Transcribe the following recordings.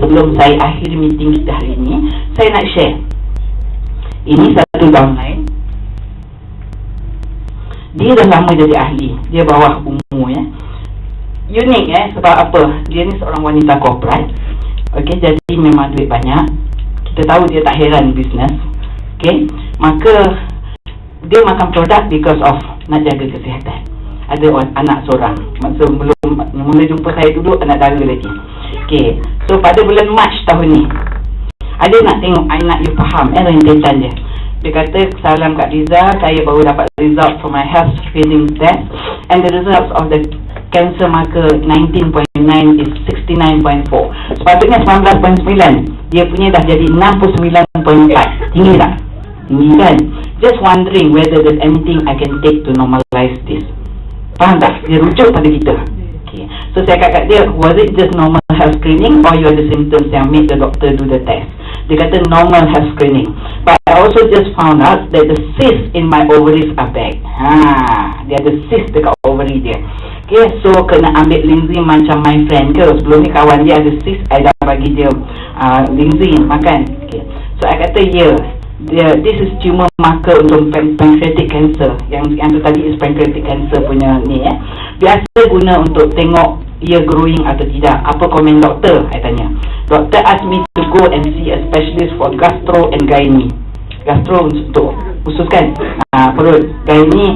sebelum saya akhiri meeting kita hari ini, saya nak share. Ini satu downline. Dia dah lama jadi ahli. Dia bawah umur ya. Unik sebab apa? Dia ni seorang wanita corporate. Okey, jadi memang duit banyak. Kita tahu dia tak heran bisnes. Okey, maka dia makan produk because of nak jaga kesihatan. Ada anak seorang. Masa belum mula jumpa saya duduk, anak dara lagi. Okey, so pada bulan Mac tahun ni, ada nak tengok, I nak you faham rentetan dia. Dia kata, salam Kak Riza, saya baru dapat result for my health screening test and the results of the cancer marker 19.9 is 69.4. Sepatutnya 19.9. Dia punya dah jadi 69.4. Tinggi tak? Tinggi kan? Just wondering whether there's anything I can take to normalize this. Faham tak? Dia rujuk pada kita. Okay. So saya kata kat dia, was it just normal health screening or you ada symptoms yang make the doctor do the test? Dia kata normal health screening. But I also just found out that the cyst in my ovaries are back. Dia ada cyst dekat ovary dia. Okay, so kena ambil linzi macam my friend ke. Sebelum ni kawan dia ada cyst, I dah bagi dia linzi makan. Okay. So I kata this is tumor marker untuk pancreatic cancer. Yang tu tadi is pancreatic cancer punya ni biasa guna untuk tengok ia growing atau tidak. Apa komen doktor? I tanya. Doktor ask me to go and see a specialist for gastro and gynae. Gastro untuk usus kan, perut. Gynae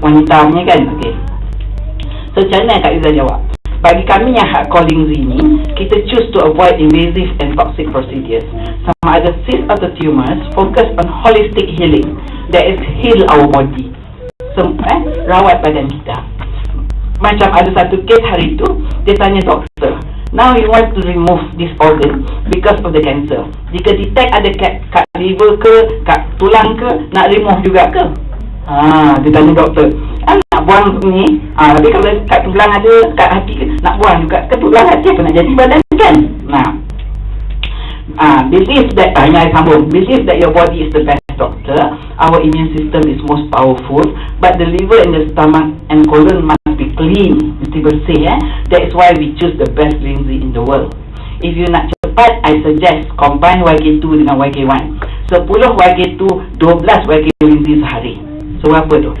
wanita punya kan. Okay. So macam mana Kak Izzah jawab? Bagi kami yang hardcore linzi ni, kita choose to avoid invasive and toxic procedures. Sama ada cyst atau tumors, focus on holistic healing. That is heal our body. Rawat badan kita. Macam ada satu kes hari tu, dia tanya doktor, now you want to remove this organ because of the cancer. Jika detect ada kat liver ke, kat tulang ke, nak remove juga ke? Dia tanya doktor, nak buang ni, tapi kalau kat tulang ada, kat hati ke, nak buang juga ke tulang hati, apa nak jadi badan kan? Believe that your body is the best doctor. Our immune system is most powerful, but the liver and the stomach and colon must be clean, mesti bersih. That is why we choose the best linzi in the world. If you nak cepat, I suggest combine YK2 dengan YK1. 10 YK2, 12 YK linzi sehari. So apa tu?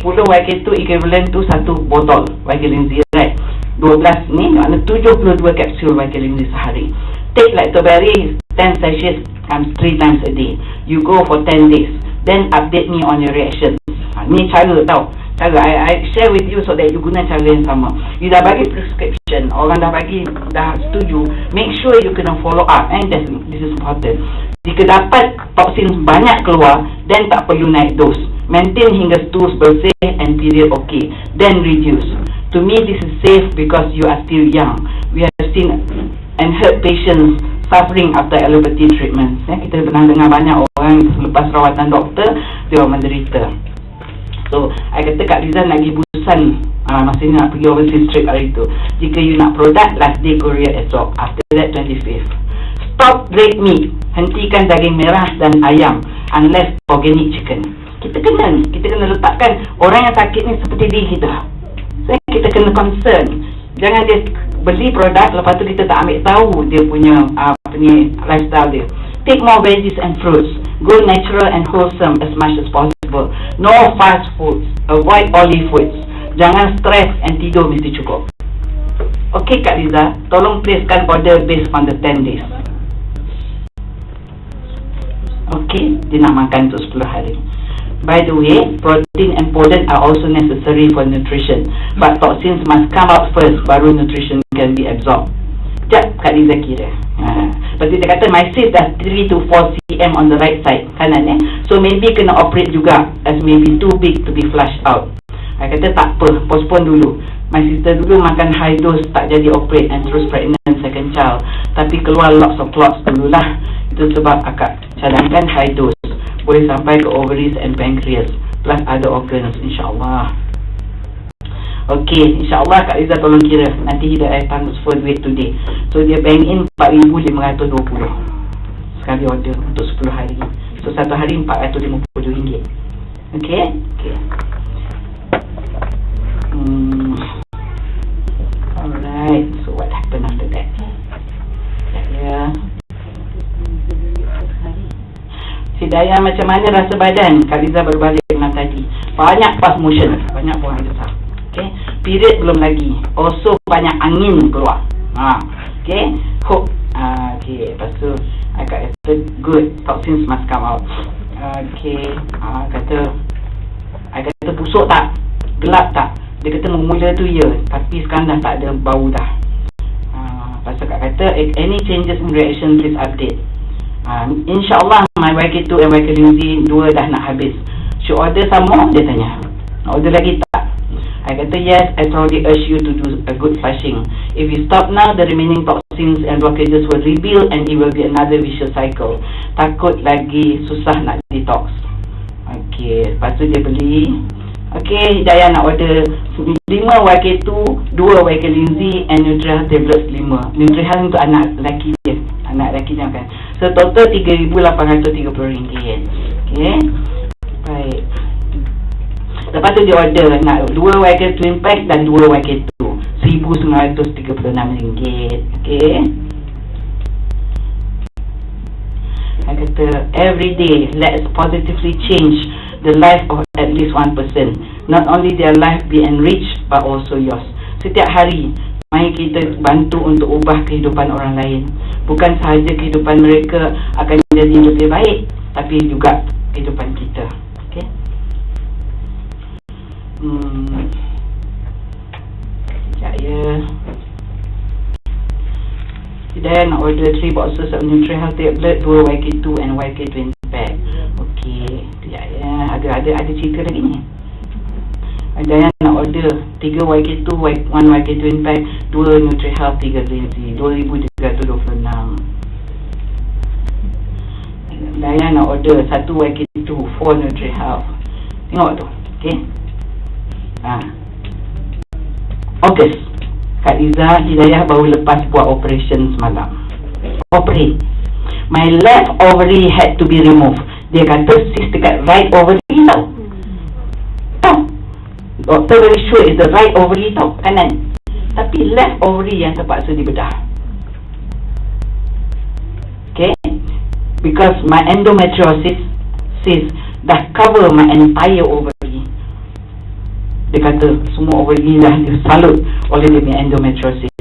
10 YK2 equivalent to 1 botol YK linzi, right? 12 ni makna 72 kapsul YK linzi sehari. Take lactoberry 10 sachets times 3 times a day. You go for 10 days. Then update me on your reaction. Ni cara tau. Cara I share with you so that you guna cara yang sama. You dah bagi prescription, orang dah setuju. Make sure you kena follow up, and this is important. Jika dapat toksin banyak keluar, then tak perlu naik dos. Maintain hingga stools bersih and period okay. Then reduce. To me this is safe because you are still young. We have seen and heard patients suffering after allopathy treatment. Kita pernah dengar banyak orang selepas rawatan doktor, dia menderita. So, I kata Kak Riza nak pergi Busan masa ni nak pergi overseas trip hari tu. Jika you nak produk, last day Korea esok. After that 25th. Stop red meat. Hentikan daging merah dan ayam unless organic chicken. Kita kena letakkan orang yang sakit ni seperti diri kita. So, kita kena concern. Jangan dia beli produk, lepas tu kita tak ambil tahu dia punya lifestyle dia. Take more veggies and fruits. Go natural and wholesome as much as possible. No fast foods. Avoid oily foods. Jangan stress and tidur mesti cukup. Okay Kak Riza, tolong placekan order based on the 10 days. Okay, dia nak makan untuk 10 hari. By the way, protein and pollen are also necessary for nutrition, but toxins must come out first, baru nutrition can be absorbed. Sekejap Kak Riza kira. Lepas tu dia kata my cyst dah 3 to 4 cm on the right side, kanan so maybe kena operate juga, as maybe too big to be flushed out. I kata tak apa, postpone dulu. My sister dulu makan high dose, tak jadi operate and terus pregnant second child, tapi keluar lots of clots dululah. Itu sebab akak cadangkan high dose, boleh sampai ke ovaries and pancreas plus other organs, insyaAllah. Okay, insyaAllah Kak Riza tolong kira. Nanti Hidayah transfer duit today. So dia bank in 4,520 sekali order untuk 10 hari. So 1 hari RM450. Okay? Okay. Alright, so what happened after that? Ya, Hidayah, macam mana rasa badan? Kak Liza berbalik dengan tadi. Banyak fast motion, banyak buang air besar. Okay, period belum lagi. Also banyak angin keluar. Okay, hope. Okay, lepas tu Kak kata good, toxins must come out. Okay, kata busuk tak? Gelap tak? Dia kata mula tu ya, tapi sekarang dah tak ada bau dah. Lepas tu Kak kata any changes in reaction please update. InsyaAllah my YK2 and YK Lindsay 2 dah nak habis. Should order some more? Dia tanya. Nak order lagi tak? I kata yes, I strongly urge you to do a good flushing. If you stop now, the remaining toxins and blockages will rebuild and it will be another vicious cycle. Takut lagi susah nak detox. Okay, lepas tu dia beli. Okay, Hidayah nak order 5 YK2, 2 YK Lindsay and Nutrihealth tablets 5. Nutrihealth untuk anak lelaki dia. Anak lelaki dia makan. So total RM3,830. Okay, baik. Lepas tu dia order nak 2 YK Twin Pack dan 2 YK2, RM1,936. Okay, I kata every day let's positively change the life of at least one person. Not only their life be enriched but also yours. Setiap hari mari kita bantu untuk ubah kehidupan orang lain. Bukan sahaja kehidupan mereka akan jadi lebih baik, tapi juga kehidupan kita. Okay, sekejap ya. Hidayah nak order 3 boxes of Nutrihealth tablet, 2 YK2 and YK Twin Pack. Okay, sekejap ya. Ada cerita lagi ni. Hidayah nak order 3 YK2, 1 YK Twin Pack, 2 Nutrihealth, 3 Lindsay, RM2,326. Hidayah nak order 1 YK2, 4 Nutrihealth. Tengok tu. Okay, August, Kak Liza, Hidayah baru lepas buat operation semalam. Operate. My left ovary had to be removed. Dia kata cyst dekat right ovary tau. Doktor very sure is the right ovary tau, kanan. Tapi left ovary yang terpaksa dibedah. Okay, because my endometriosis dah cover my entire ovary. Dia kata semua ovary dah disalut oleh dia punya endometriosis.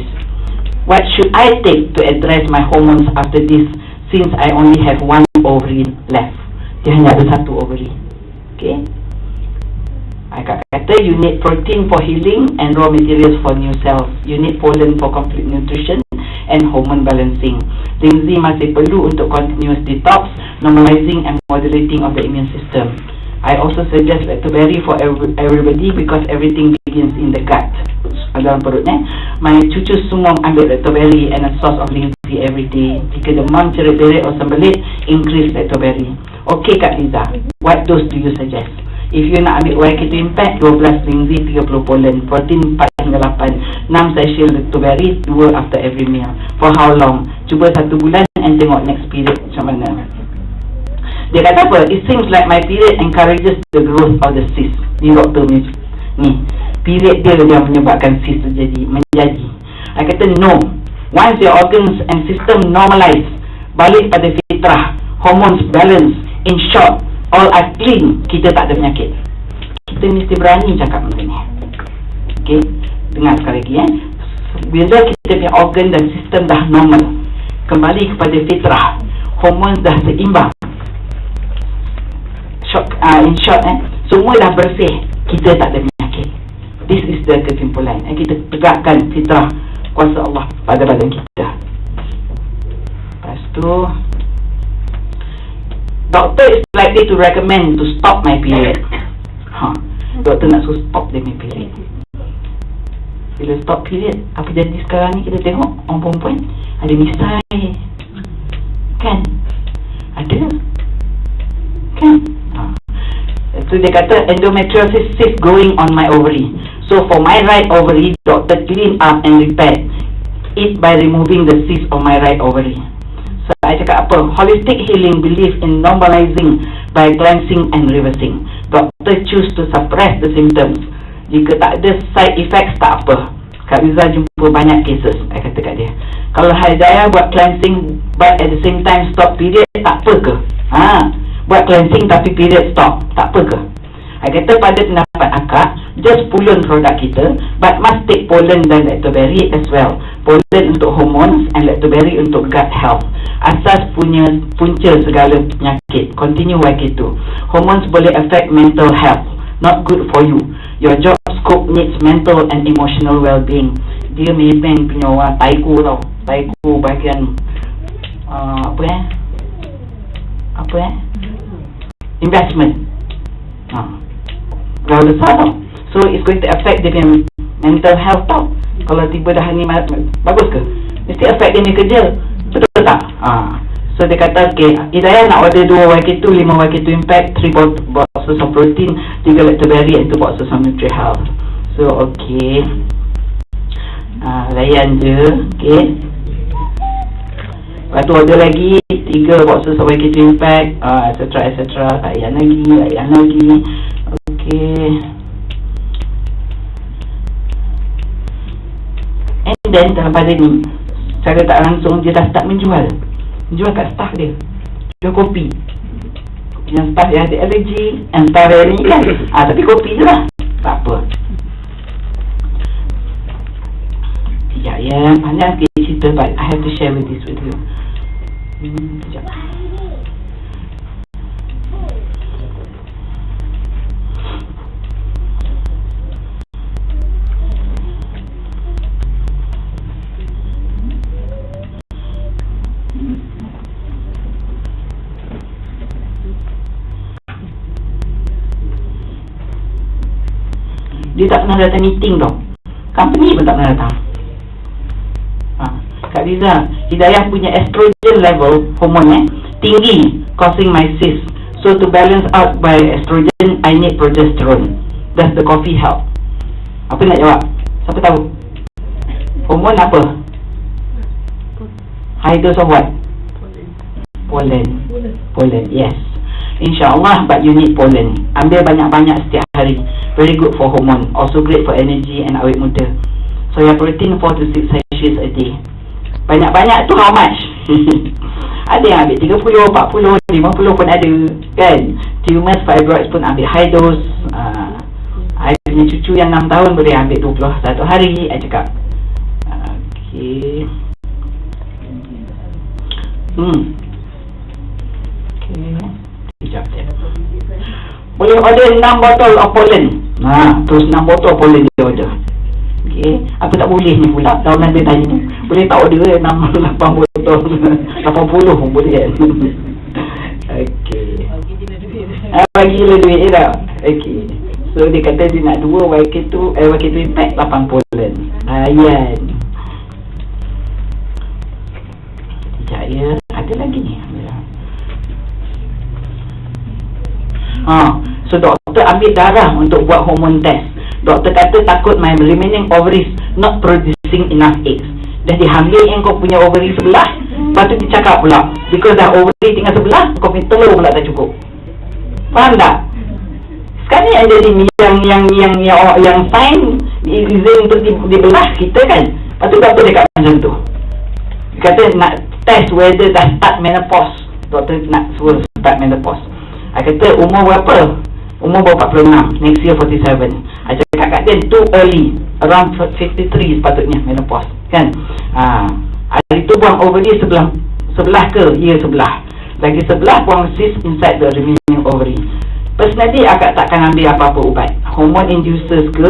What should I take to address my hormones after this, since I only have 1 ovary left? Dia hanya ada 1 ovary. Okay, I kata you need protein for healing and raw materials for new cells. You need pollen for complete nutrition and hormone balancing. Lindsay masih perlu untuk continuous detox, normalizing and modulating of the immune system. I also suggest lactoberry for everybody because everything begins in the gut, dalam perutnya. My cucu semua ambil lactoberry and a source of Lindsay every day. Jika demam, cerit-berit or sembelit, increase lactoberry. Okay Kak Liza, what dose do you suggest? If you nak ambil YK2 Impact, 12 Lindsay, 30 pollen, protein 4 hingga 8, 6 sachet lactoberry, 2 after every meal. For how long? Cuba 1 bulan and tengok next period macam mana. Dia kata apa? It seems like my period encourages the growth of the cyst. Ni doktor ni, period dia yang menyebabkan cyst menjadi. I kata no. Once your organs and system normalize, balik pada fitrah, hormones balance, in short, all are clean, kita tak ada penyakit. Kita mesti berani cakap macam ni. Okay, dengar sekali lagi Bila kita punya organ dan sistem dah normal, kembali kepada fitrah, hormones dah seimbang, in short semua dah bersih, kita tak ada penyakit. This is the kesimpulan. Kita tegakkan fitrah kuasa Allah pada badan kita. Lepas tu doktor is likely to recommend to stop my period. Doktor nak suruh stop dia punya period. Bila stop period, apa jadi sekarang ni? Kita tengok orang perempuan ada misai, kan? Ada, kan? So dia kata endometriosis cyst growing on my ovary. So for my right ovary, doctor clean up and repair it by removing the cyst on my right ovary. So I cakap apa? Holistic healing believe in normalizing by cleansing and reversing. Doctor choose to suppress the symptoms. Jika tak ada side effects, tak apa. Kak Liza jumpa banyak cases. Saya kata kat dia, kalau Hidayah buat cleansing but at the same time stop period, tak apa ke? buat cleansing tapi period stop, tak apa ke? Kata pada pendapat akak, just pollen produk kita, but must take pollen dan lactoberry as well. Pollen untuk hormones and lactoberry untuk gut health. Asas punca segala penyakit. Continue YK2. Hormones boleh affect mental health, not good for you. Your job scope needs mental and emotional well-being. Dia memang punya orang taiku tau. Taiku bahagian investment. Kalau besar tau. So it's going to affect dia punya mental health tau. Kalau tiba dah ni bagus ke? Mesti affect dia ni kerja. Betul tak? So dia kata okay, Hidayah nak order 2 YK2, 5 YK2 Impact, 3 boxes of protein, 3 lactoberry and 2 boxes of NutriHealth. So okay, layan je. Okay, lepas tu order lagi 3 boxes of YK2 Impact, etc. Layan lagi. Okay, and then dalam pada ni secara tak langsung dia dah start menjual kat staff dia. Jual kopi. Yang staff yang ada allergy, yang staff yang ni kan. Tapi kopi je lah. Tak apa. Sekejap ya. Panjang sikit cerita, but I have to share with this with you. Sekejap. Dia tak pernah datang meeting tau. Company pun tak pernah datang. Kak Riza, Hidayah punya estrogen level, hormon tinggi, causing my cyst. So to balance out by estrogen, I need progesterone. Does the coffee help? Apa nak jawab? Siapa tahu? Hormon apa? High dose of what? Pollen, yes. InsyaAllah, but you need pollen. Ambil banyak-banyak setiap hari. Very good for hormone. Also great for energy and awet muda. Soya protein 4 to 6 sachets a day. Banyak-banyak tu how much? Ada yang ambil 30, 40, 50 pun ada kan. Tumors, fibroids pun ambil high dose. I punya cucu yang 6 tahun boleh ambil 21 hari. I cakap okay. Sekejap je. Boleh order 6 botol of pollen. Terus 6 botol pollen dia order. Okay. Apa tak boleh ni pula? Tahunan dia tanya, boleh tak order 6, 8 botol 80 pun boleh kan? Okay. Bagilah duit je tak? Okay. So dia kata dia nak 2 YK2 Impact 8 pollen. Ayan. Sekejap ya. Ada lagi ni. So doktor ambil darah untuk buat hormone test. Doktor kata takut my remaining ovaries not producing enough eggs. Dah diambil yang kau punya ovary sebelah. Lepas tu dia cakap pula, because dah ovary tinggal sebelah, kau punya telur pula tak cukup. Faham tak? Sekarang ni yang jadi yang sign izin untuk dibelah kita kan. Lepas tu doktor dekat macam tu. Dia kata nak test whether dah start menopause. Doktor nak suruh start menopause. I kata umur berapa? Umur baru 46, next year 47. I cakap kat dia too early, around 53 sepatutnya menopause kan. Hari tu buang ovary sebelah ke? Ya sebelah. Lagi sebelah buang cyst inside the remaining ovary. Personally akak takkan ambil apa-apa ubat. Hormone inducers ke,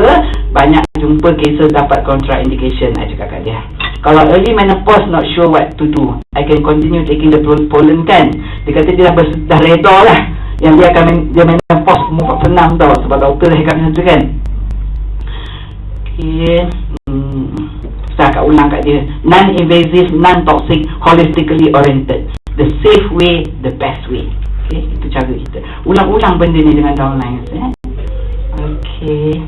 banyak jumpa cases dapat contraindication. I cakap kat dia, kalau early menopause not sure what to do, I can continue taking the pollen kan. Dia kata dia dah reda lah, yang dia akan menopause umur 46 tau, sebab doktor dah cakap macam tu kan. Okay. Saya akan ulang kat dia, non-invasive, non-toxic, holistically oriented, the safe way, the best way. Okay, itu cara kita ulang-ulang benda ni dengan downline. Okay,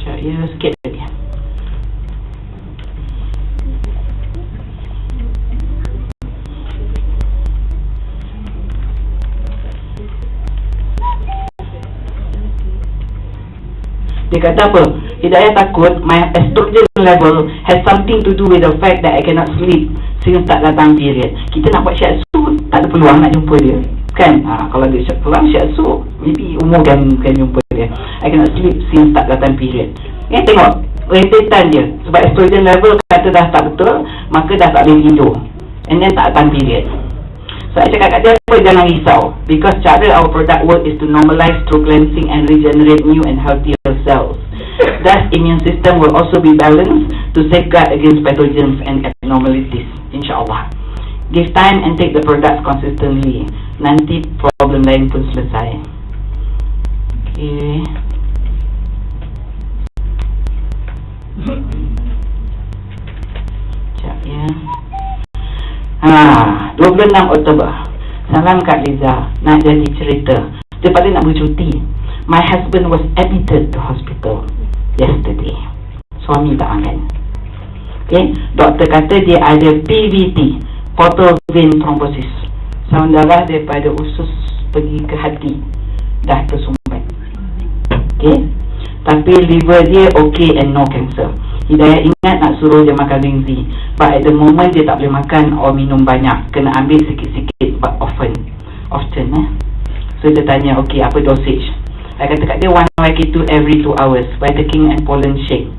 sekejap ya, sikit lagi. Dia kata apa? Hidayah takut my estrogen level has something to do with the fact that I cannot sleep since tak datang period. Kita nak buat shiatsu tak ada peluang nak jumpa dia kan. Kalau dia peluang so maybe umur kan jumpa dia. I cannot sleep since tak datang period. Tengok rentetan dia. Sebab estrogen level kata dah tak betul, maka dah tak boleh tidur, and then tak datang period. So I cakap kat dia apa, jangan risau, because cara our product work is to normalize through cleansing and regenerate new and healthier cells. Thus immune system will also be balanced to safeguard against pathogens and abnormalities, insyaAllah. Give time and take the products consistently, nanti problem lain pun selesai. Okay. Sekejap ya. 26 Oktober. Salam Kak Liza, nak jadi cerita. Dia pada nak bercuti. My husband was admitted to hospital yesterday. Suami tak makan. Okay, doktor kata dia ada PVT, portal vein thrombosis. Saluran darah daripada usus pergi ke hati dah tersumbat. Okay, tapi liver dia okay and no cancer. Hidayah ingat nak suruh dia makan ringzi, but at the moment dia tak boleh makan or minum banyak, kena ambil sikit-sikit but often So dia tanya, okay, apa dosage? I kata kat dia 1 YK2 every 2 hours, Vitakin and pollen shake.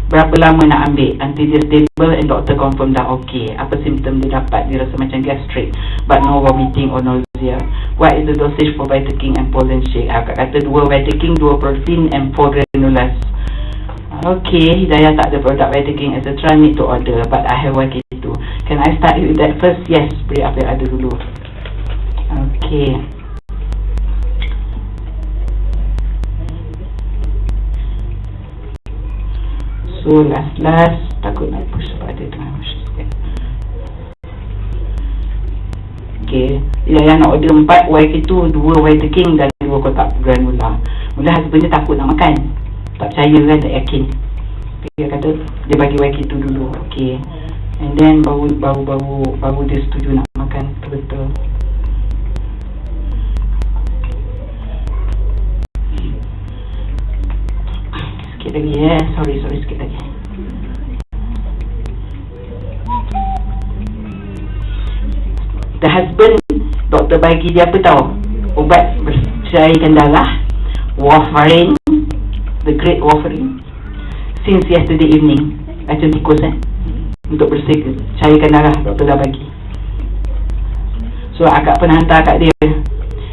Berapa lama nak ambil nanti dia stable and doktor confirm dah okay. Apa simptom dia dapat? Dia rasa macam gastric but no vomiting or nausea. What is the dosage for Vitakin and pollen shake? Akak kata 2 Vitakin, 2 protein and 4 granules. Okay, Hidayah tak ada produk Vitakin etc, need to order, but I have YK2. Can I start with that first? Yes, beri apa yang ada dulu. Okay. So last takut nak push sebab ada tengah push sikit. Okay, Hidayah nak order 4 YK2, 2 Vitakin dan 2 kotak granula. Mula husband dia takut nak makan, tak percaya kan, tak yakin. Dia kata dia bagi YK2 dulu. Okay, and then baru dia setuju nak makan betul-betul. Sikit lagi ya, sorry sikit lagi. The husband, doktor bagi dia apa tahu? Ubat bercairkan darah, warfarin, the great warfarin, since yesterday evening. Racun tikus untuk bersih cairkan darah, doktor dah bagi. So akak pernah hantar kat dia.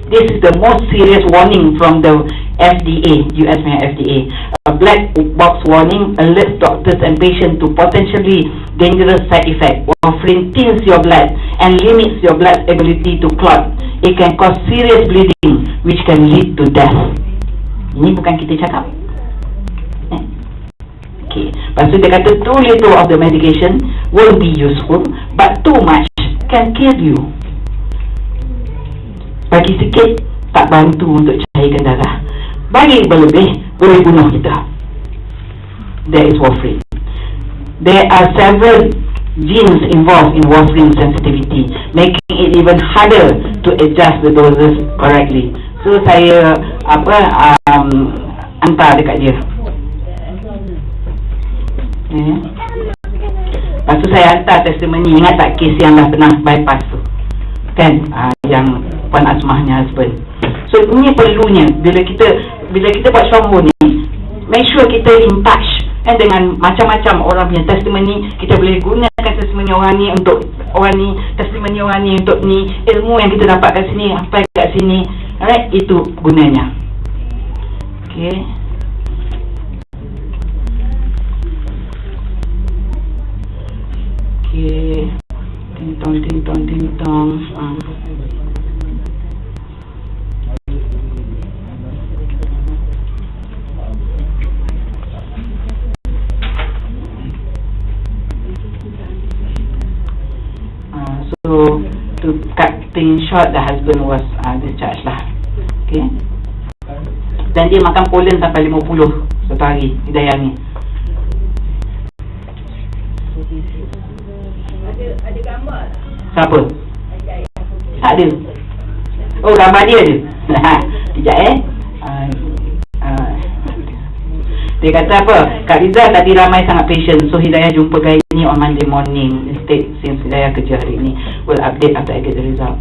This is the most serious warning from the FDA, US FDA. A black box warning alerts doctors and patients to potentially dangerous side effect. Warfarin thins your blood and limits your blood's ability to clot. It can cause serious bleeding, which can lead to death. Ini bukan kita cakap. Okay. Lepas tu dia kata too little of the medication will be useful, but too much can kill you. Bagi sikit tak bantu untuk cairkan darah, bagi berlebih boleh bunuh kita. There is warfarin. There are several genes involved in warfarin sensitivity, making it even harder to adjust the doses correctly. So saya hantar dekat dia. Lepas tu saya hantar testimoni. Ingat tak kes yang dah pernah bypass tu kan, yang Puan Asmahnya husband. So ini perlunya bila kita buat Syambu ni, make sure kita in touch dengan macam-macam orang punya testimoni. Kita boleh gunakan testimoni orang ni untuk orang ni, testimoni orang ni untuk ni, ilmu yang kita dapat kat sini sampai kat sini. Alright, itu gunanya. Okay. Okay. Ting-tong. So to cut things short, the husband was discharged lah. Okay. Dan dia makan pollen sampai 50 satu hari, Hidayah ni. Ada gambar? Siapa? Tak ada. Oh, gambar dia ada. Sekejap dia kata apa? Kak Liza tadi ramai sangat patient, so Hidayah jumpa gynae on Monday morning instead, since Hidayah kerja hari ni. Will update after I get the result.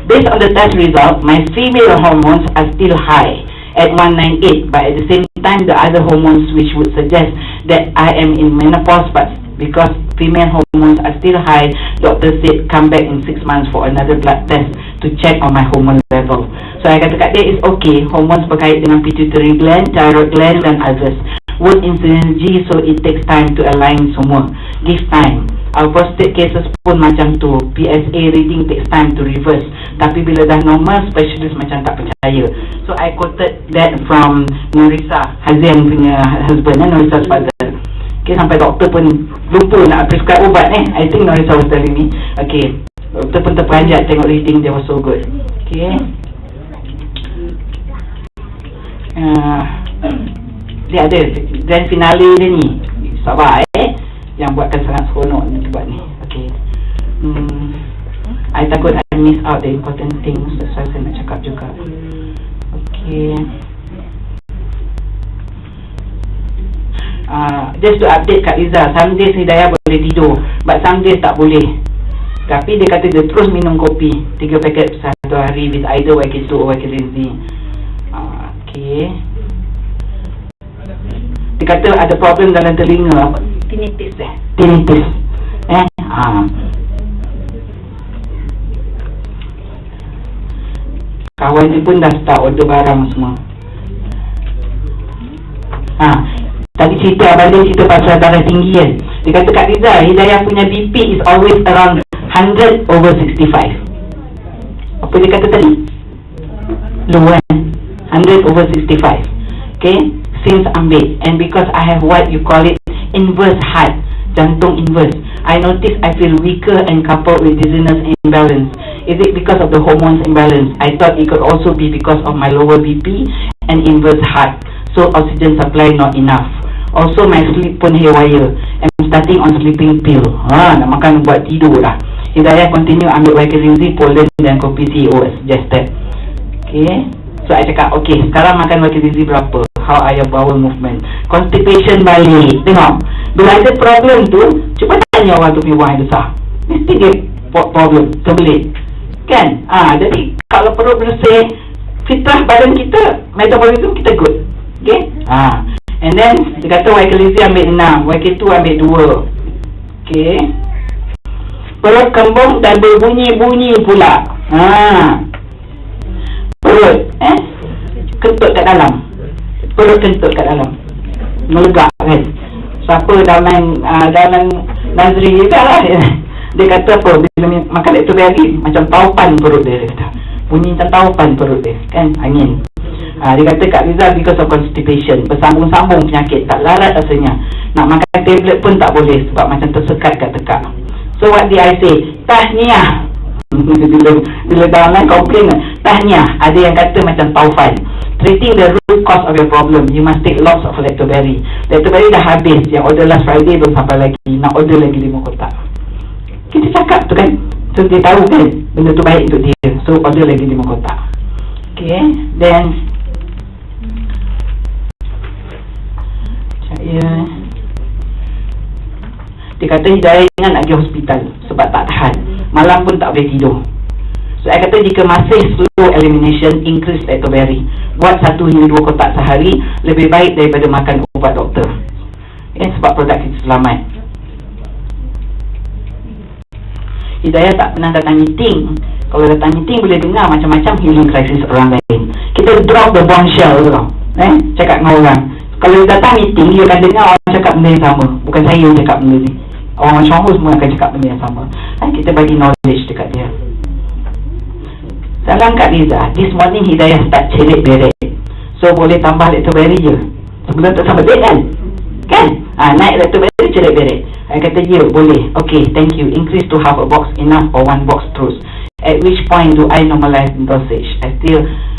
Based on the test result, my female hormones are still high at 198, but at the same time, the other hormones which would suggest that I am in menopause, but because female hormones are still high, doctor said come back in 6 months for another blood test to check on my hormone level. So I kata kat dia, it's okay, hormones berkait dengan pituitary gland, thyroid gland dan others. Work in synergy, so it takes time to align semua. Give time. Our prostate cases pun macam tu. PSA reading takes time to reverse. Tapi bila dah normal, specialist macam tak percaya. So I quoted that from Norisa Hazian punya husband, Norisa's father. Okay, sampai doktor pun lupa nak prescribe ubat I think Norisa was telling me. Okay, doktor pun terperanjat tengok reading dia was so good. Okay, dia ada grand finale dia ni. Sabar yang buatkan sangat seronok ni buat ni. Okay, I takut I miss out the important things. That's why saya nak cakap juga. Okay, just to update Kak Liza, some days Hidayah boleh tidur, but some days tak boleh. Tapi dia kata dia terus minum kopi 3 paket satu hari with either YK2 or YK3. Okay, dia kata ada problem dalam telinga, apa? Tinnitus. Tinnitus. Kawan dia pun dah start order barang semua. Tadi cerita abang dia cerita pasal darah tinggi kan. Dia kata Kak Liza, Hidayah punya BP is always around 100/65. Apa dia kata tadi? Low kan? 100/65. Okay, since ambil, and because I have what you call it inverse heart, jantung inverse, I notice I feel weaker and coupled with dizziness and imbalance. Is it because of the hormones imbalance? I thought it could also be because of my lower BP and inverse heart, so oxygen supply not enough. Also my sleep pun haywire. I'm starting on sleeping pill. Nak makan buat tidur lah. Hidayah continue ambil YK-Rinzi, Polen dan kopi CEO as suggested. Okay, so I cakap, okay, sekarang makan YK-Rinzi berapa? How are your bowel movement? Constipation balik. Tengok, bila ada problem tu, cuba tanya orang tu punya buang air besar, mesti dia problem, terbelit kan? Jadi kalau perut bersih, fitrah badan kita, metabolism kita good. Okay, and then dia kata YK-Rinzi ambil 6, YK2 ambil 2. Okay, perut kembung dan berbunyi-bunyi pula. Perut kentut kat dalam. Perut kentut kat dalam, melegak kan. Siapa dalam Nazri juga lah. Dia kata apa, bila makan Lactoberry macam taupan perut dia kata. Bunyi macam taupan perut dia kan, angin. Dia kata Kak Liza, because of constipation, bersambung-sambung penyakit, tak larat rasanya. Nak makan tablet pun tak boleh sebab macam tersekat kat tekak. So what did I say? Tahniah. Bila downline komplain, tahniah. Ada yang kata macam taufan. Treating the root cause of your problem, you must take lots of Lactoberry. Lactoberry dah habis, yang order last Friday belum sampai lagi. Nak order lagi 5 kotak. Kita cakap tu kan, so dia tahu kan benda tu baik untuk dia, so order lagi 5 kotak. Okay, then dia kata Hidayah ingat nak pergi hospital sebab tak tahan, malam pun tak boleh tidur. So saya kata jika masih slow elimination, increase Lactoberry, buat 1 hingga 2 kotak sehari, lebih baik daripada makan ubat doktor. Sebab produk kita selamat. Hidayah tak pernah datang meeting. Kalau datang meeting boleh dengar macam-macam healing crisis orang lain. Kita drop the bombshell tu tau, cakap dengan orang. Kalau datang meeting, dia akan dengar orang cakap benda yang sama. Bukan saya yang cakap benda ni, orang macam aku semua akan cakap benda yang sama. Kita bagi knowledge dekat dia. Salam Kak Liza, this morning Hidayah start cerit-berit, so boleh tambah Lactoberry je sebelum tak sampai bed kan? Naik Lactoberry cerit-berit. I kata ya, boleh. Okay, thank you. Increase to half a box enough or 1 box terus. At which point do I normalize the dosage?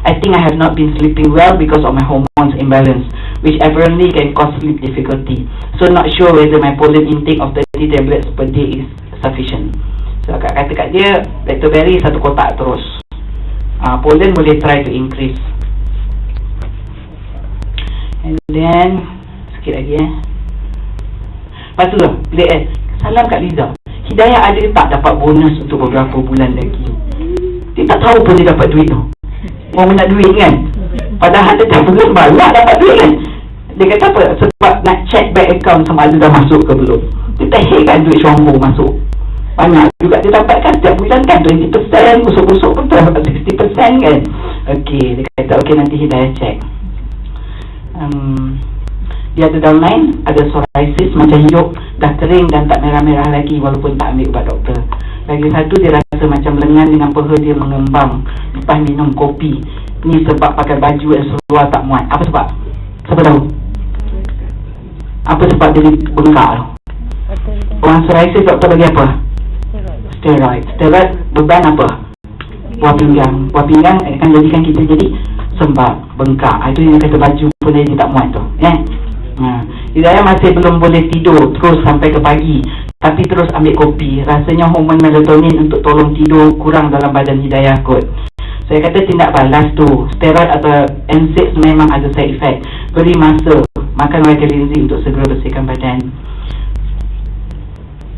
I think I have not been sleeping well because of my hormones imbalance, which apparently can cause sleep difficulty. So not sure whether my pollen intake of 30 tablets per day is sufficient. So Kak kata kat dia, Lactoberry 1 kotak terus. Pollen boleh try to increase. And then sikit lagi lepas tu salam Kak Liza, Hidayah ada tak dapat bonus untuk beberapa bulan lagi? Dia tak tahu pun dia dapat duit tu. Orang nak duit kan, padahal dia tak bulan banyak dapat duit kan. Dia kata apa? Sebab nak check bank account sama ada dah masuk ke belum. Dia tak kan duit Shombo masuk. Banyak juga dia dapatkan setiap bulan kan, 20%, busuk-busuk pun tu dapat 60% kan. Okey, dia kata okey nanti Hidayah check. Dia ada downline, ada psoriasis, macam hidung dah kering dan tak merah-merah lagi walaupun tak ambil ubat doktor. Lagi satu, dia rasa macam lengan dengan peha dia mengembang lepas minum kopi. Ni sebab pakai baju yang seluar tak muat. Apa sebab? Siapa tahu? Apa sebab dia bengkak tu? Orang psoriasis doktor bagi apa? Steroid. Steroid beban apa? Buah pinggang. Buah pinggang akan jadikan kita jadi sembab, bengkak. Itu yang kata baju pun dia tak muat tu. Hidayah masih belum boleh tidur terus sampai ke pagi, tapi terus ambil kopi. Rasanya hormon melatonin untuk tolong tidur kurang dalam badan Hidayah kot. Saya kata tindak balas tu. Steroid atau NSAIDs memang ada side effect. Beri masa, makan Vitalinzy untuk segera bersihkan badan.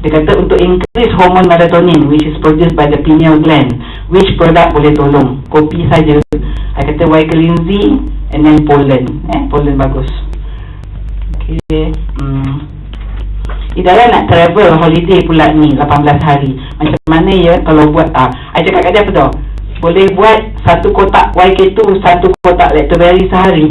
Dia kata untuk increase hormon melatonin which is produced by the pineal gland, which product boleh tolong? Kopi saja. Saya kata Vitalinzy and then pollen. Pollen bagus. Okay. Hidayah nak travel holiday pula ni 18 hari. Macam mana ya kalau buat I cakap kat dia apa tau, boleh buat 1 kotak YK2, 1 kotak Lactoberry sehari.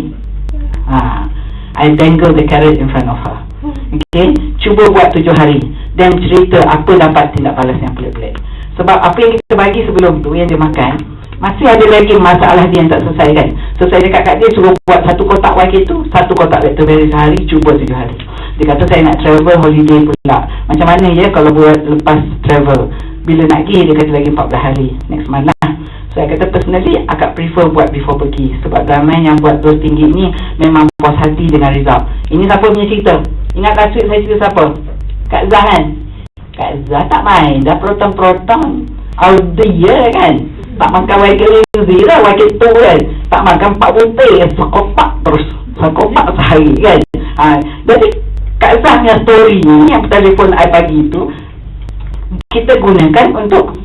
I dangle the carrot in front of her. Okay, cuba buat 7 hari dan cerita apa dapat tindak balas yang pelik-pelik. Sebab apa yang kita bagi sebelum tu yang dia makan, masih ada lagi masalah dia yang tak selesai kan. So saya dekat kat dia suruh buat 1 kotak YK2, 1 kotak Lactoberry sehari, cuba 7 hari. Dia kata saya nak travel holiday pula. Macam mana ya kalau buat lepas travel? Bila nak pergi? Dia kata lagi 14 hari, next month lah. Saya kata personally akak prefer buat before pergi. Sebab ramai yang buat dos tinggi ni memang puas hati dengan result. Ini siapa punya cerita? Ingat last week saya cerita siapa? Kak Zah kan? Kak Zah tak main, dah proton-proton out the year kan. Tak makan Vitalinzy lah, YK2 kan. Tak makan 4 butir, sekopak terus, sekopak sehari kan. Jadi Kak Zah punya story ni yang telefon I pagi tu kita gunakan untuk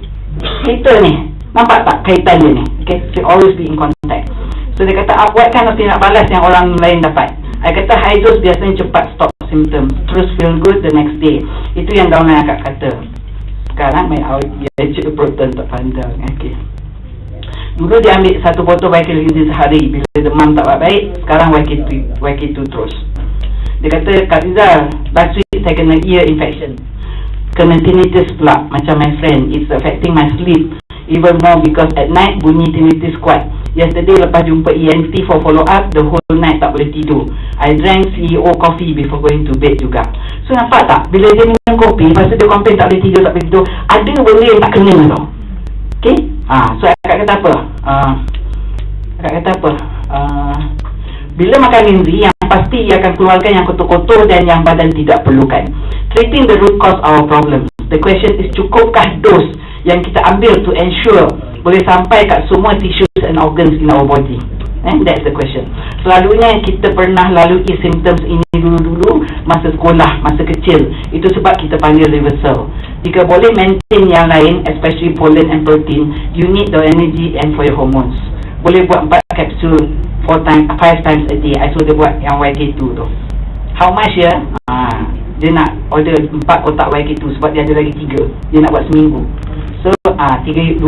kita ni. Nampak tak kaitan dia ni? Okay, so always be in contact. So dia kata what kind of tindak balas yang orang lain dapat? I kata high dose biasanya cepat stop symptoms, terus feel good the next day. Itu yang downline akak kata. Sekarang main out dia proton tak pandang. Okay. Dulu dia ambil 1 botol Vitalinzy sehari. Bila demam tak baik, sekarang YK2 terus. Dia kata Kak Rizal, last week saya kena ear infection, kena tinnitus pula macam my friend. It's affecting my sleep even more because at night bunyi tinnitus kuat. Yesterday lepas jumpa ENT for follow up, the whole night tak boleh tidur. I drank CEO coffee before going to bed juga. So nampak tak, bila dia minum kopi, lepas tu dia complain tak boleh tidur, ada benda yang tak kena tau. Okay. So akak kata apa? Bila makan linzi, yang pasti ia akan keluarkan yang kotor-kotor dan yang badan tidak perlukan. Treating the root cause our problem. The question is, cukupkah dos yang kita ambil to ensure boleh sampai kat semua tissues and organs in our body? That's the question. Selalunya kita pernah lalui symptoms ini dulu-dulu masa sekolah, masa kecil. Itu sebab kita panggil reversal. Jika boleh maintain yang lain, especially pollen and protein, you need the energy and for your hormones. Boleh buat 4 kapsul 5 times a day. I suruh dia buat yang YK2 tu. How much ya? Dia nak order 4 kotak YK2 sebab dia ada lagi 3. Dia nak buat seminggu. So 2,320.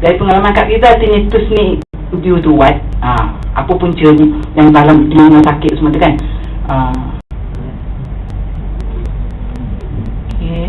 Dari pengalaman Kak Rizal, tinnitus ni due to what? Apa punca ni yang dalam telinga sakit semua tu kan? Okay.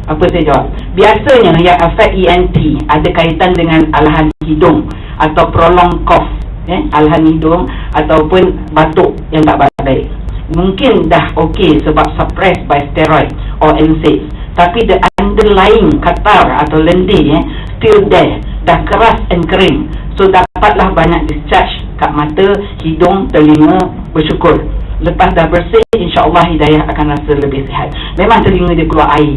Apa saya jawab? Biasanya yang affect ENT ada kaitan dengan alahan hidung atau prolonged cough, alahan hidung ataupun batuk yang tak baik. Mungkin dah okey sebab suppressed by steroid or NSAIDs, tapi the underlying katar atau lendir still there, dah keras and kering. So dapatlah banyak discharge kat mata, hidung, telinga. Bersyukur lepas dah bersih, insya-Allah Hidayah akan rasa lebih sihat. Memang telinga dia keluar air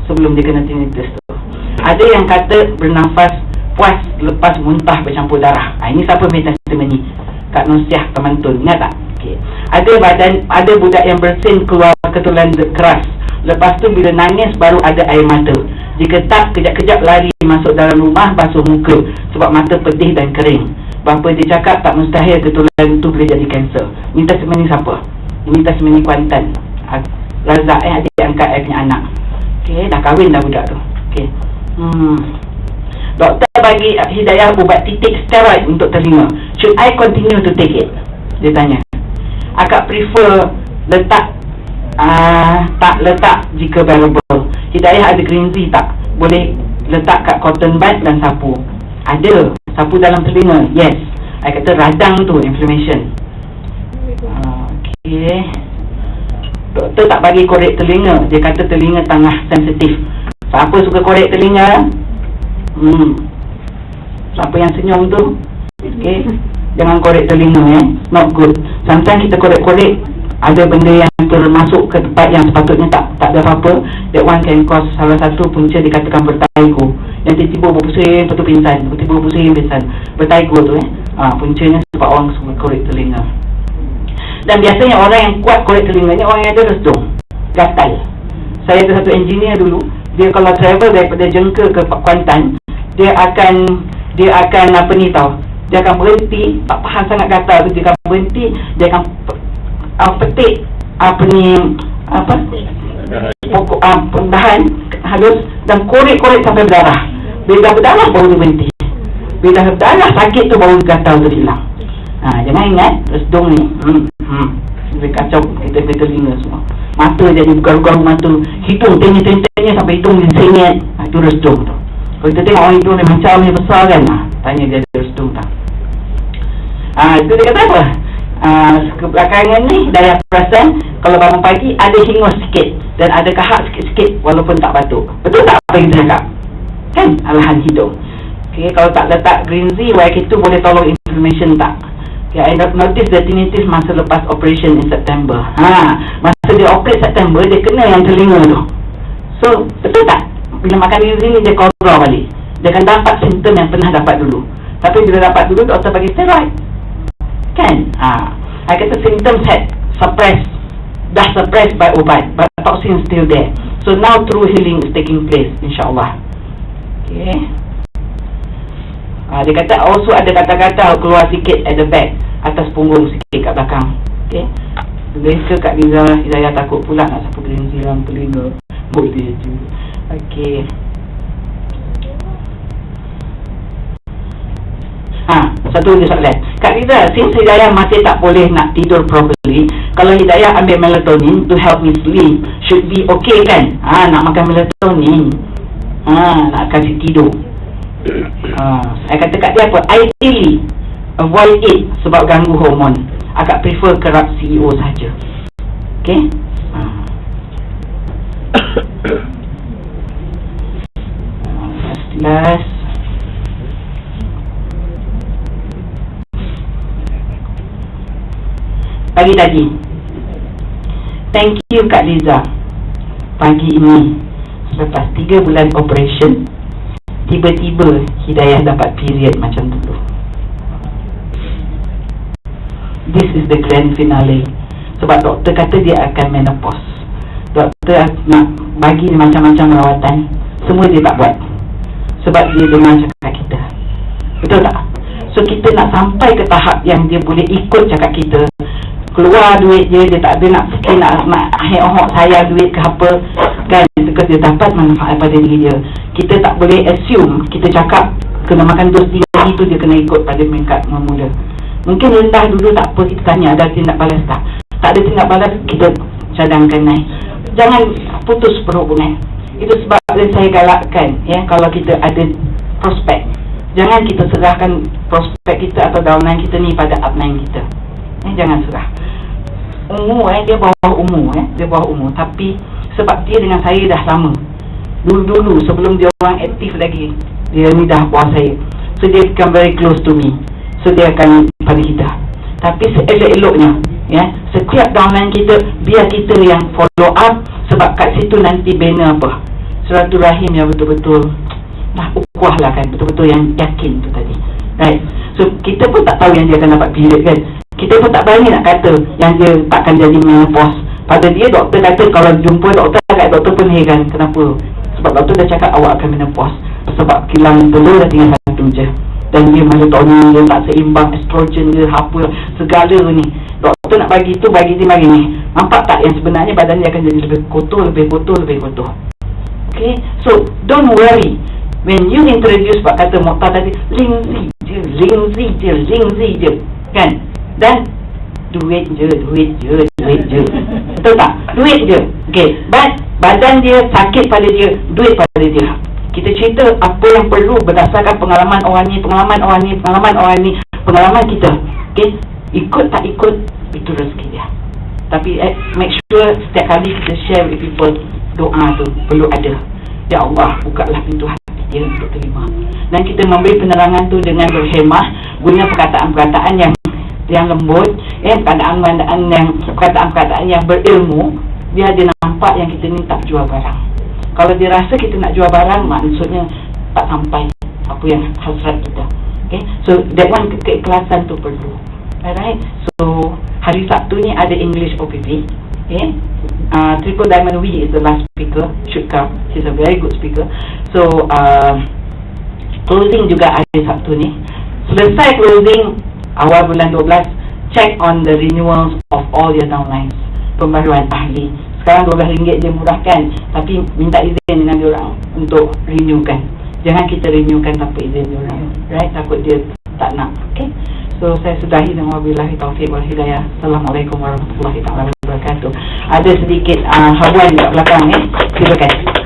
sebelum dia kena tinnitus tu. Ada yang kata bernafas puas lepas muntah bercampur darah. Ini siapa punya testimoni? Kak Nusiah Temantun, ingat tak? Okay. Ada budak yang bersin keluar ketulan keras Lepas tu bila nangis baru ada air mata. Jika tak, kejap-kejap lari masuk dalam rumah basuh muka sebab mata pedih dan kering. Bapa dia cakap tak mustahil keturunan tu boleh jadi kanser. Minta semen ni siapa? Minta semen ni Kuantan, Razak adik angkat punya anak. Okey, dah kahwin dah budak tu. Okey. Doktor bagi Hidayah ubat titik steroid untuk telinga. Should I continue to take it? Dia tanya. Akak prefer letak tak letak jika bearable. Hidayah ada green tea tak? Boleh letak kat cotton bud dan sapu. Ada. Sapu dalam telinga. Yes. I kata radang tu inflammation. Okey. Doktor tak bagi korek telinga. Dia kata telinga tengah sensitif. Siapa suka korek telinga? Siapa yang senyum tu? Okey. Jangan korek telinga not good. Sometimes kita korek-korek ada benda yang termasuk ke tempat yang sepatutnya tak ada apa-apa. That one can cause salah satu punca dikatakan bertaigo. Yang tiba-tiba berpusing, lepas tu pingsan, tiba-tiba berpusing, pingsan. Bertaigo tu puncanya sebab orang suka korek telinga. Dan biasanya orang yang kuat korek telinga ni orang yang ada resdung, gatal. Saya ada satu engineer dulu, dia kalau travel daripada Jengka ke Kuantan, dia akan apa ni tau, dia akan berhenti, tak faham sangat gatal tu, dia akan berhenti, dia akan petik pokok dahan halus dan korek-korek sampai berdarah. Bila dah berdarah baru dia berhenti. Bila dah berdarah sakit tu baru gatal tu hilang. Jangan ingat resdung ni dia kacau kita telinga semua. Mata jadi garu-garu mata, hidung tenyet-tenyet sampai hidung dia sengit. Itu resdung tu. Kalau kita tengok orang hidung dia macam ni besar kan, tanya dia ada resdung tak. Itu dia kata apa? Kebelakangan ni daya perasan kalau bangun pagi ada hingus sikit dan ada kahak sikit-sikit walaupun tak batuk. Betul tak apa yang dia cakap? Kan? Alahan hidung. Okay, kalau tak letak green tea, YK2 boleh tolong inflammation tak? Okay, I notice the tinnitus masa lepas operation in September. Masa dia operate September, dia kena yang telinga tu. So, betul tak? Bila makan green tea ni, dia kontrol balik. Dia akan dapat simptom yang pernah dapat dulu. Tapi bila dapat dulu, doktor bagi steroid. Kan? I kata symptoms had suppressed, dah suppressed by ubat, but toxin still there. So now true healing is taking place, insyaAllah. Okay. Dia kata also ada kata-kata keluar sikit at the back, atas punggung sikit kat belakang. Okay. Biasa Kak Liza, Hidayah takut pula nak sapu green tea dalam telinga. Boleh je. Okay. Satu lagi soalan. Kak Liza, since Hidayah masih tak boleh nak tidur properly, kalau Hidayah ambil melatonin to help me sleep, should be okay kan? Nak makan melatonin, nak kasih tidur. Saya kata kat dia apa? Ideally avoid it sebab ganggu hormon. Agak prefer kerap CEO saja. Okay? Last pagi tadi. Thank you Kak Liza. Pagi ini selepas 3 bulan operation, tiba-tiba Hidayah dapat period macam dulu. This is the grand finale. Sebab doktor kata dia akan menopause. Doktor nak bagi macam-macam rawatan, semua dia tak buat sebab dia dengar cakap kita. Betul tak? So kita nak sampai ke tahap yang dia boleh ikut cakap kita, keluar duit dia tak ada nak fikir nak hek-hok sayang duit ke apa kan, because dia dapat manfaat pada diri dia. Kita tak boleh assume kita cakap kena makan dos tinggi tu dia kena ikut pada peringkat mula. Mungkin rendah dulu tak apa, kita tanya ada tindak balas tak ada tindak balas, kita cadangkan naik. Jangan putus perhubungan. Itu sebab saya galakkan kalau kita ada prospek, jangan kita serahkan prospek kita atau downline kita ni pada upline kita. Jangan serah. Umur dia bawah umur dia bawah umur, tapi sebab dia dengan saya dah lama, dulu sebelum dia orang aktif lagi, dia ni dah bawah saya, so dia become very close to me, so dia akan pada kita. Tapi seelok-eloknya setiap downline kita biar kita yang follow up, sebab kat situ nanti bina apa, silaturahim yang betul-betul ukuah lah kan, betul-betul yang yakin tu tadi, right? So kita pun tak tahu yang dia akan dapat period kan. Kita pun tak berani nak kata yang dia takkan jadi menopause. Pada dia doktor kata kalau jumpa doktor agak doktor pun heran. Kenapa? Sebab doktor dah cakap awak akan menopause. Sebab kilang telur dah tinggal 1 je. Dan dia melatonin dia tak seimbang, estrogen dia, apa, segala ni. Doktor nak bagi tu, bagi dia mari ni. Nampak tak yang sebenarnya badan dia akan jadi lebih kotor, lebih kotor, lebih kotor. Okay, so don't worry. When you introduce Pak kata Mokhtar tadi, lingzi je, kan? Dan duit je. Betul tak? Duit je. Okay, but badan dia sakit pada dia, duit pada dia. Kita cerita apa yang perlu berdasarkan pengalaman orang ni, pengalaman kita. Okay, ikut tak ikut, itu rezeki dia. Tapi make sure setiap kali kita share with people, doa tu perlu ada. Ya Allah, bukalah pintu hati dia untuk terima. Dan kita memberi penerangan tu dengan berhemah, guna perkataan-perkataan yang lembut, perkataan-perkataan yang berilmu, biar dia nampak yang kita ni tak jual barang. Kalau dia rasa kita nak jual barang, maksudnya tak sampai apa yang hasrat kita. Okay, so that one, keikhlasan tu perlu. Alright, so hari Sabtu ni ada English OPP. Okay, Triple Diamond Wee is the last speaker, should come. She's a very good speaker. So closing juga hari Sabtu ni. Selesai closing awal bulan 12, check on the renewals of all your downlines, pembaruan ahli. Sekarang RM12 dia murahkan, tapi minta izin dengan diorang untuk renewkan. Jangan kita renewkan tanpa izin diorang, right? Takut dia tak nak. Okay, so saya sudahi dengan wabillahi taufiq wal hidayah. Assalamualaikum warahmatullahi wabarakatuh. Ada sedikit habuan di belakang ni. Terima kasih.